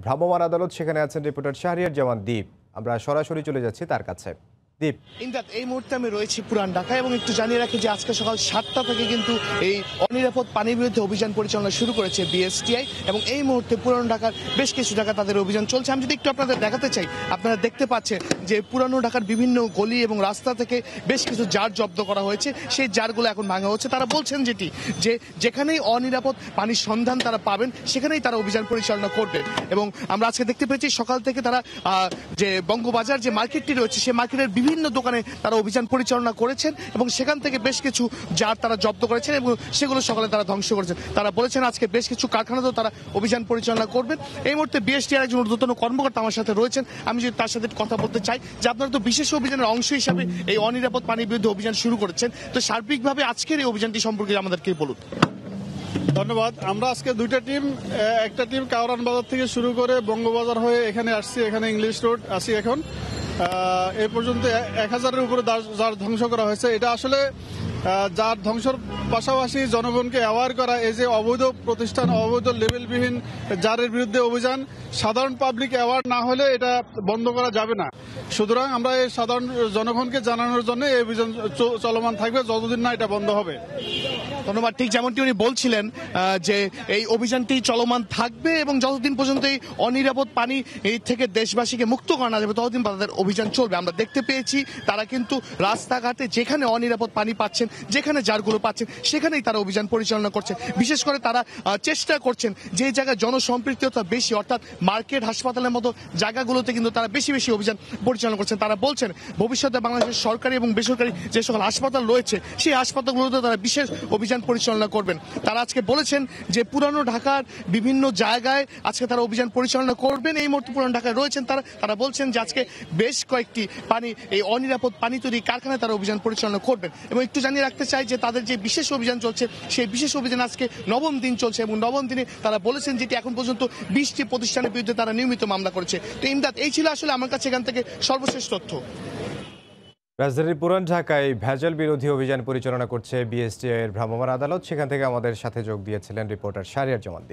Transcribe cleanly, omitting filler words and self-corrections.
ভ্রাম্যমাণ আদালত, সেখানে আছেন রিপোর্টার শাহরিয়ার জামান দীপ। আমরা সরাসরি চলে যাচ্ছি তার কাছে। দীপ, এই মুহূর্তে আমি রয়েছি পুরান ঢাকায় এবং একটু জানিয়ে রাখি যে আজকে সকাল 7টা থেকে কিন্তু এই অনিরাপদ পানির বিরুদ্ধে অভিযান পরিচালনা শুরু করেছে বিএসটিআই এবং এই মুহূর্তে পুরান ঢাকার বেশ কিছু জায়গা তাদের অভিযান চলছে। আমি যদি একটু আপনাদের দেখাতে চাই, আপনারা দেখতে পাচ্ছেন যে পুরানো ঢাকার বিভিন্ন গলি এবং রাস্তা থেকে বেশ কিছু জার জব্দ করা হয়েছে। সেই জারগুলো এখন ভাঙা হচ্ছে। তারা বলছেন যে যেখানেই অনিরাপদ পানির সন্ধান তারা পাবেন সেখানেই তারা অভিযান পরিচালনা করবে। এবং আমরা আজকে দেখতে পেয়েছি সকাল থেকে তারা যে বঙ্গবাজার যে মার্কেটটি রয়েছে সেই মার্কেটের বিভিন্ন দোকানে তারা অভিযান পরিচালনা করেছেন এবং সেখান থেকে বেশ কিছু জার তারা জব্দ করেছেন এবং সেগুলো সকালে তারা ধ্বংস করেছেন। তারা বলেছেন আজকে বেশ কিছু কারখানাতেও তারা অভিযান পরিচালনা করবেন। এই মুহূর্তে বিএসটিআর একজন ঊর্ধ্বতন কর্মকর্তা আমার সাথে রয়েছেন। আমি যদি তার সাথে কথা বলতে চাই যে আপনারা তো বিশেষ অভিযানের অংশ হিসাবে এই অনিরাপদ পানির বিরুদ্ধে অভিযান শুরু করেছেন, তো সার্বিকভাবে আজকের এই অভিযানটি সম্পর্কে আমাদেরকে বলুন। ধন্যবাদ। আমরা আজকে দুইটা টিম, একটা টিম কাওরান বাজার থেকে শুরু করে বঙ্গবাজার হয়ে এখানে আসছি। এখানে ইংলিশ রোড আসি এখন। এই পর্যন্ত 1000-এর উপরে যার ধ্বংস করা হয়েছে। এটা আসলে যার ধ্বংসের পাশাপাশি জনগণকে অ্যাওয়ার করা, এই যে অবৈধ প্রতিষ্ঠান, অবৈধ লেবেলবিহীন জারের বিরুদ্ধে অভিযান, সাধারণ পাবলিক অ্যাওয়ার না হলে এটা বন্ধ করা যাবে না। সুতরাং আমরা এই সাধারণ জনগণকে জানানোর জন্য এই অভিযান চলমান থাকবে যতদিন না এটা বন্ধ হবে। ধন্যবাদ। ঠিক যেমনটি উনি বলছিলেন যে এই অভিযানটি চলমান থাকবে এবং যতদিন পর্যন্ত এই অনিরাপদ পানি এই থেকে দেশবাসীকে মুক্ত করা না যাবে ততদিন তাদের অভিযান চলবে। আমরা দেখতে পেয়েছি তারা কিন্তু রাস্তাঘাটে যেখানে অনিরাপদ পানি পাচ্ছেন, যেখানে জারগুলো পাচ্ছেন সেখানেই তারা অভিযান পরিচালনা করছে। বিশেষ করে তারা চেষ্টা করছেন যে জায়গায় জনসম্পৃক্ততা বেশি, অর্থাৎ মার্কেট, হাসপাতালের মতো জায়গাগুলোতে কিন্তু তারা বেশি বেশি অভিযান পরিচালনা করছেন। তারা বলছেন ভবিষ্যতে বাংলাদেশের সরকারি এবং বেসরকারি যে সকল হাসপাতাল রয়েছে সেই হাসপাতালগুলোতে তারা বিশেষ অভিযান পরিচালনা করবেন। তারা আজকে বলেছেন যে পুরানো ঢাকার বিভিন্ন জায়গায় আজকে তারা অভিযান পরিচালনা করবেন। এই মুহূর্তে পুরানো ঢাকায় রয়েছেন তারা বলছেন যে আজকে বেশ কয়েকটি এই অনিরাপদ পানি তৈরি কারখানায় তারা অভিযান পরিচালনা করবেন। এবং একটু জানিয়ে রাখতে চাই যে তাদের যে বিশেষ অভিযান চলছে সেই বিশেষ অভিযান আজকে 9ম দিন চলছে এবং 9ম দিনে তারা বলেছেন যেটি এখন পর্যন্ত 20টি প্রতিষ্ঠানের বিরুদ্ধে তারা নিয়মিত মামলা করেছে। তো ইমদাদ, এই ছিল আসলে আমার কাছে এখান থেকে সর্বশেষ তথ্য। রাজধানীর পুরান ঢাকায় ভেজাল বিরোধী অভিযান পরিচালনা করছে বিএসটিআই এর ভ্রাম্যমাণ আদালত। সেখান থেকে আমাদের সাথে যোগ দিয়েছিলেন রিপোর্টার শাহরিয়ার জামান দীপ।